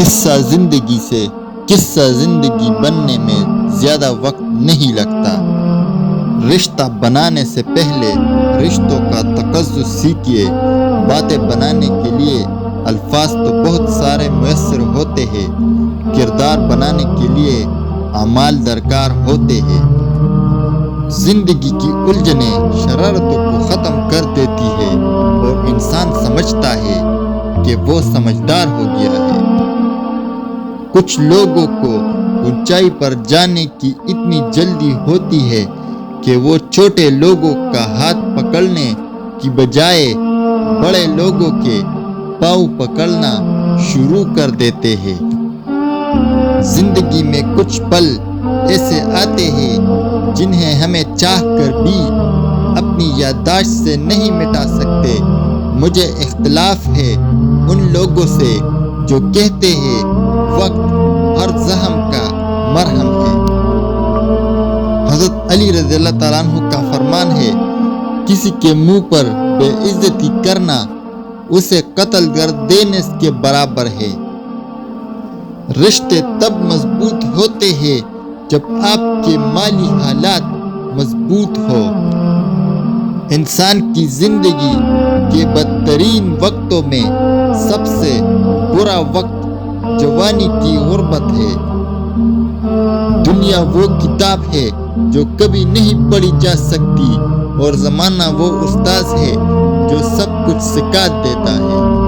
حصہ زندگی سے قصہ زندگی بننے میں زیادہ وقت نہیں لگتا۔ رشتہ بنانے سے پہلے رشتوں کا تقزز سیکھیے۔ باتیں بنانے کے لیے الفاظ تو بہت سارے میسر ہوتے ہیں، کردار بنانے کے لیے اعمال درکار ہوتے ہیں۔ زندگی کی الجھنیں شرارتوں کو ختم کر دیتی ہے اور انسان سمجھتا ہے کہ وہ سمجھدار ہو گیا ہے۔ کچھ لوگوں کو اونچائی پر جانے کی اتنی جلدی ہوتی ہے کہ وہ چھوٹے لوگوں کا ہاتھ پکڑنے کی بجائے بڑے لوگوں کے پاؤں پکڑنا شروع کر دیتے ہیں۔ زندگی میں کچھ پل ایسے آتے ہیں جنہیں ہمیں چاہ کر بھی اپنی یادداشت سے نہیں مٹا سکتے۔ مجھے اختلاف ہے ان لوگوں سے جو کہتے ہیں وقت ہر زخم کا مرہم ہے۔ حضرت علی رضی اللہ تعالیٰ عنہ کا فرمان ہے، کسی کے منہ پر بے عزتی کرنا اسے قتل کر دینے کے برابر ہے۔ رشتے تب مضبوط ہوتے ہیں جب آپ کے مالی حالات مضبوط ہو۔ انسان کی زندگی کے بدترین وقتوں میں سب سے برا وقت جوانی کی غربت ہے۔ دنیا وہ کتاب ہے جو کبھی نہیں پڑھی جا سکتی اور زمانہ وہ استاذ ہے جو سب کچھ سکھا دیتا ہے۔